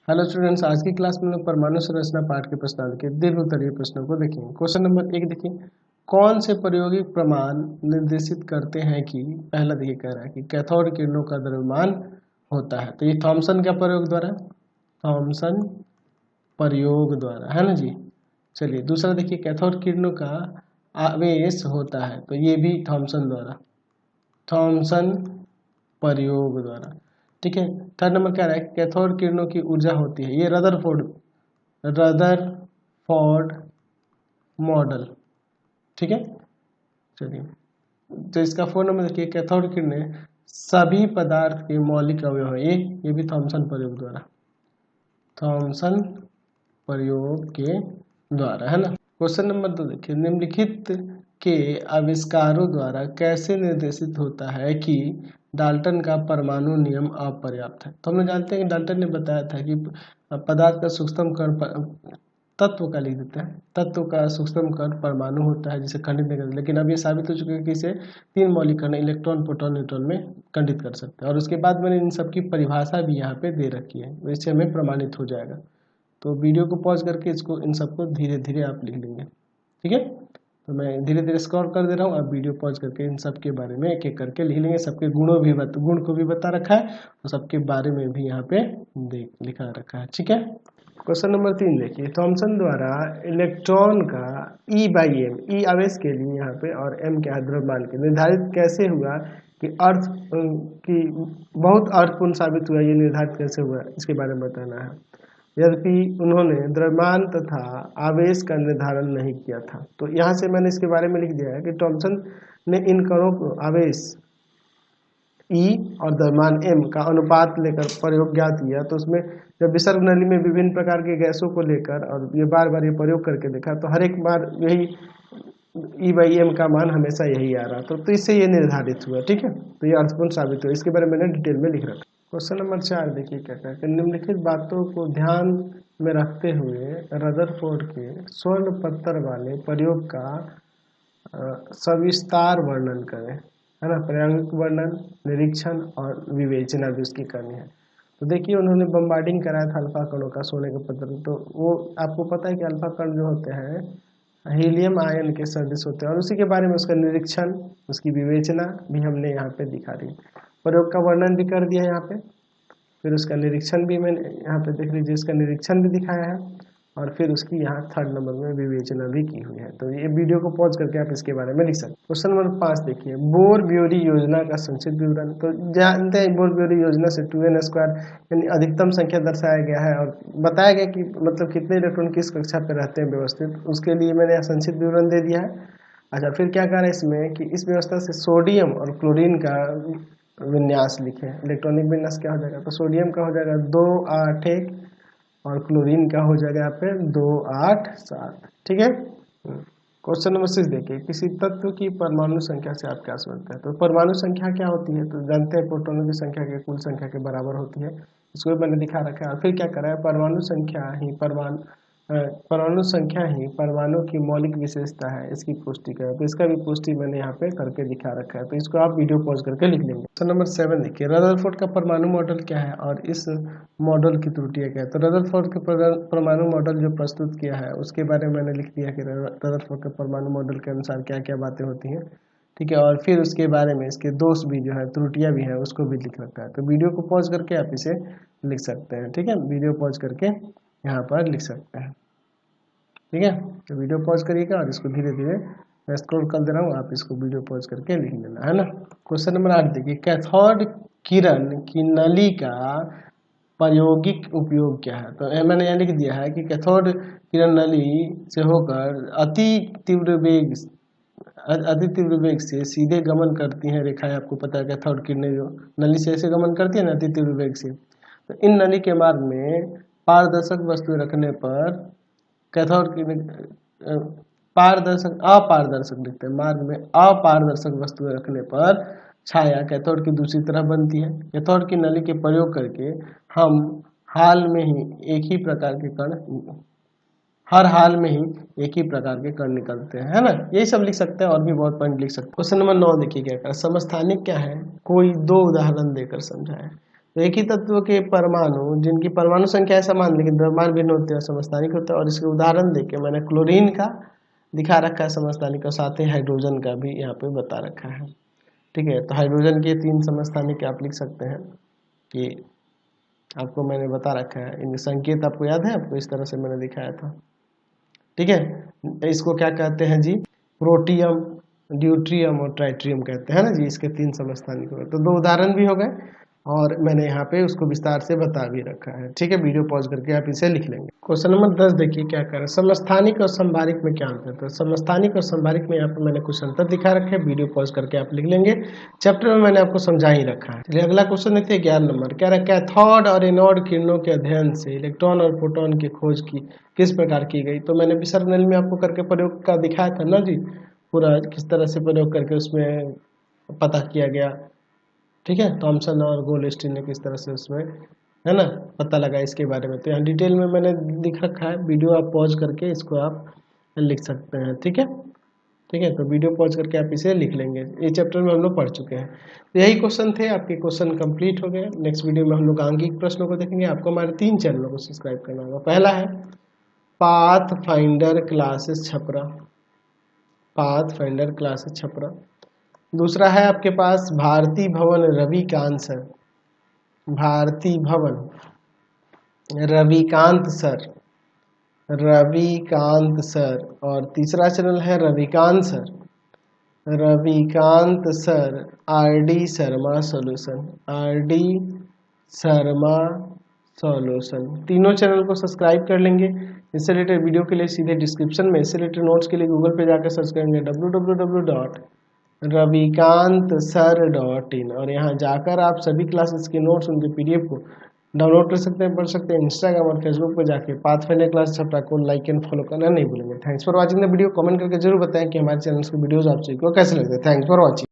Hello students, आज की class में लोग परमाणु संरचना पाठ के प्रश्नावली के दीर्घ उत्तरीय प्रश्नों को देखेंगे। क्वेश्चन नंबर 1 देखिए, कौन से प्रायोगिक प्रमाण निर्देशित करते हैं कि पहला देखिए कह रहा है कि कैथोड किरणों का द्रव्यमान होता है। तो ये थॉमसन का प्रयोग द्वारा, थॉमसन प्रयोग द्वारा है ना जी। चलिए दूसरा देखिए, कैथोड किरणों का आवेश होता है, तो ये भी थॉमसन द्वारा, थॉमसन प्रयोग द्वारा। ठीक है। थर्ड नंबर क्या रहा है, कैथोड किरणों की ऊर्जा होती है, ये रदरफोर्ड मॉडल। ठीक है। चलिए, तो इसका 4 नंबर देखिए, कैथोड किरणें सभी पदार्थ के मौलिक अवयव है, ये भी थॉमसन प्रयोग द्वारा, थॉमसन प्रयोग के द्वारा है ना। क्वेश्चन नंबर 2 देखिए, निम्नलिखित के आविष्कारों द्वारा कैसे निर्देशित होता है कि डाल्टन का परमाणु नियम अपर्याप्त है। तो हम लोग जानते हैं कि डाल्टन ने बताया था कि पदार्थ का सूक्ष्म कण, तत्व का लिख देते हैं, तत्व का सूक्ष्म कण परमाणु होता है जिसे खंडित नहीं करते, लेकिन अब ये साबित हो चुका है कि इसे 3 मौलिक कण इलेक्ट्रॉन, प्रोटॉन, न्यूट्रॉन में खंडित कर सकते हैं। और उसके बाद मैंने इन सबकी परिभाषा भी यहाँ पे दे रखी है, तो इससे हमें प्रमाणित हो जाएगा। तो वीडियो को पॉज करके इसको, इन सबको धीरे धीरे आप लिख लेंगे। ठीक है। तो मैं धीरे धीरे स्क्रॉल कर दे रहा हूँ, आप वीडियो पॉज करके इन सब के बारे में एक एक करके लिख लेंगे। सबके गुण को भी बता रखा है और सबके बारे में भी यहाँ पे लिखा रखा है। ठीक है। क्वेश्चन नंबर 3 देखिए, थॉमसन द्वारा इलेक्ट्रॉन का E/m, ई आवेश के लिए यहाँ पे और m क्या है द्रव्यमान के, निर्धारित कैसे हुआ कि कि बहुत अर्थपूर्ण साबित हुआ, ये निर्धारित कैसे हुआ इसके बारे में बताना है। यद्यपि उन्होंने द्रव्यमान तथा आवेश का निर्धारण नहीं किया था। तो यहाँ से मैंने इसके बारे में लिख दिया है कि थॉमसन ने इन कणों को आवेश E और द्रव्यमान m का अनुपात लेकर प्रयोग ज्ञात किया। तो उसमें जब विसर्ग नली में विभिन्न प्रकार के गैसों को लेकर और ये बार बार ये प्रयोग करके देखा, तो हर एक बार यही E/m का मान हमेशा यही आ रहा। तो इससे ये निर्धारित हुआ। ठीक है। तो ये अर्थपूर्ण साबित हुआ, इसके बारे में मैंने डिटेल में लिख रखा। क्वेश्चन नंबर 4 देखिए क्या कहते हैं, निम्नलिखित बातों को ध्यान में रखते हुए रदरफोर्ड के स्वर्ण पत्थर वाले प्रयोग का सविस्तार वर्णन करें, है ना। प्रायोगिक वर्णन, निरीक्षण और विवेचना भी उसकी करनी है। तो देखिए, उन्होंने बम्बार्डिंग कराया था अल्फा कणों का सोने के पत्थर। तो वो आपको पता है कि अल्फा कण जो होते हैं हीलियम आयन के सदृश होते हैं, और उसी के बारे में उसका निरीक्षण, उसकी विवेचना भी हमने यहाँ पे दिखा दी। प्रयोग का वर्णन भी कर दिया यहाँ पे, फिर उसका निरीक्षण भी मैंने यहाँ पे देख लीजिए, इसका निरीक्षण भी दिखाया है, और फिर उसकी यहाँ 3rd नंबर में विवेचना भी की हुई है। तो ये वीडियो को पॉज करके आप इसके बारे में लिख सकते हैं। क्वेश्चन नंबर 5 देखिए, बोर ब्योरी योजना का संक्षिप्त विवरण। तो जानते हैं बोर ब्योरी योजना से 2n² यानी अधिकतम संख्या दर्शाया गया है, और बताया गया कि मतलब कितने इलेक्ट्रॉन किस कक्षा पर रहते हैं व्यवस्थित, उसके लिए मैंने यहाँ संक्षिप्त विवरण दे दिया है। अच्छा, फिर क्या कह रहा है इसमें कि इस व्यवस्था से सोडियम और क्लोरीन का विन्यास लिखे। इलेक्ट्रॉनिक विन्यास क्या हो जाएगा, तो सोडियम का हो जाएगा 281 और क्लोरीन का हो जाएगा यहाँ पे 287। ठीक है। क्वेश्चन नंबर 6 देखिए, किसी तत्व की परमाणु संख्या से आप क्या समझते हैं। तो परमाणु संख्या क्या होती है, तो जानते हैं प्रोटॉनों की संख्या के कुल संख्या के बराबर होती है। इसको मैंने दिखा रखा है। और फिर क्या करा है, परमाणु संख्या ही परमाणु की मौलिक विशेषता है, इसकी पुष्टि करें। तो इसका भी पुष्टि मैंने यहाँ पे करके दिखा रखा है, तो इसको आप वीडियो पॉज करके लिख लेंगे। क्वेश्चन नंबर 7 देखिए, रदरफोर्ड का परमाणु मॉडल क्या है और इस मॉडल की त्रुटियां क्या है। तो रदरफोर्ड के परमाणु मॉडल जो प्रस्तुत किया है उसके बारे में मैंने लिख दिया कि रदरफोर्ड के परमाणु मॉडल के अनुसार क्या क्या बातें होती हैं। ठीक है। और फिर उसके बारे में इसके दोष भी जो है, त्रुटियां भी हैं, उसको भी लिख रखा है। तो वीडियो को पॉज करके आप इसे लिख सकते हैं। ठीक है। वीडियो पॉज करके यहाँ पर लिख सकते हैं। ठीक है। तो वीडियो पॉज करिएगा और इसको धीरे धीरे मैं स्क्रॉल कर दे रहा हूँ, आप इसको वीडियो पॉज करके लिख लेना, है ना। क्वेश्चन नंबर 8 देखिए, कैथोड किरण की नली का प्रायोगिक उपयोग क्या है। तो मैंने यहाँ लिख दिया है कि कैथोड किरण नली से होकर अति तीव्र वेग से सीधे गमन करती हैं रेखाएं। आपको पता है कैथोड किरणें जो नली से ऐसे गमन करती है ना अति तीव्र वेग से, तो इन नली के मार्ग में पारदर्शक वस्तु रखने पर कैथोड की अपारदर्शक लिखते हैं, मार्ग में अपारदर्शक वस्तुएं रखने पर छाया कैथोड की दूसरी तरफ बनती है। कैथोड की नली के प्रयोग करके हम हर हाल में ही एक ही प्रकार के कण निकलते हैं, है ना। यही सब लिख सकते हैं, और भी बहुत पॉइंट लिख सकते हैं। क्वेश्चन नंबर 9 देखिए क्या है, समस्थानिक क्या है, कोई 2 उदाहरण देकर समझाएं। तो एक ही तत्व के परमाणु जिनकी परमाणु संख्या है समान लेकिन द्रव्यमान भिन्न होते हैं समस्थानिक होता है। और इसके उदाहरण देके मैंने क्लोरीन का दिखा रखा है समस्थानिक, और साथ ही हाइड्रोजन का भी यहाँ पे बता रखा है। ठीक है, तो हाइड्रोजन के 3 समस्थानिक आप लिख सकते हैं कि आपको मैंने बता रखा है। इनके संकेत आपको याद है, आपको इस तरह से मैंने दिखाया था। ठीक है, इसको क्या कहते हैं जी, प्रोटियम, ड्यूट्रियम और ट्राइट्रियम कहते हैं ना जी, इसके 3 समस्थानिक हो गए। तो 2 उदाहरण भी हो गए और मैंने यहाँ पे उसको विस्तार से बता भी रखा है। ठीक है, वीडियो पॉज करके आप इसे लिख लेंगे। क्वेश्चन नंबर 10 देखिए क्या कर रहा है, समस्थानिक और संभारिक में क्या अंतर है। तो समस्थानिक और संभारिक में यहाँ पे मैंने कुछ अंतर दिखा रखे हैं, वीडियो पॉज करके आप लिख लेंगे। चैप्टर में मैंने आपको समझा ही रखा है। चलिए अगला क्वेश्चन देखते हैं 11 नंबर, क्या रखा है, कैथोड और एनोड किरणों के अध्ययन से इलेक्ट्रॉन और प्रोटॉन की खोज की किस प्रकार की गई। तो मैंने विसर्ग नली में आपको करके प्रयोग का दिखाया था ना जी, पूरा किस तरह से प्रयोग करके उसमें पता किया गया। ठीक है, थॉमसन और गोल्डस्टीन ने किस तरह से उसमें है ना पता लगा इसके बारे में। तो यहाँ डिटेल में मैंने लिख रखा है, वीडियो आप पॉज करके इसको आप लिख सकते हैं। ठीक है, ठीक है, तो वीडियो पॉज करके आप इसे लिख लेंगे। ये चैप्टर में हम लोग पढ़ चुके हैं। तो यही क्वेश्चन थे, आपके क्वेश्चन कंप्लीट हो गए। नेक्स्ट वीडियो में हम लोग आंगिक प्रश्नों को देखेंगे। आपको हमारे 3 चैनलों को सब्सक्राइब करना होगा। पहला है path finder classes Chhapra, path finder classes Chhapra. दूसरा है आपके पास भारती भवन रविकांत सर, भारती भवन रविकांत सर, रविकांत सर। और तीसरा चैनल है Ravikant sir, Ravikant sir RD Sharma solution, RD Sharma solution. तीनों चैनल को सब्सक्राइब कर लेंगे। इससे रिलेटेड वीडियो के लिए सीधे डिस्क्रिप्शन में, इससे रिलेटेड नोट्स के लिए गूगल पे जाकर सर्च करेंगे www.ravikantsir.in, और यहाँ जाकर आप सभी क्लासेस के नोट्स, उनके पीडीएफ को डाउनलोड कर सकते हैं, पढ़ सकते हैं। इंस्टाग्राम और फेसबुक पर जाके पाथफाइंडर क्लास छपरा को लाइक एंड फॉलो करना नहीं भूलेंगे। Thanks for watching the video. Comment करके जरूर बताएं कि हमारे चैनल के वीडियोस आप सभी को कैसे लगते हैं। Thanks for watching.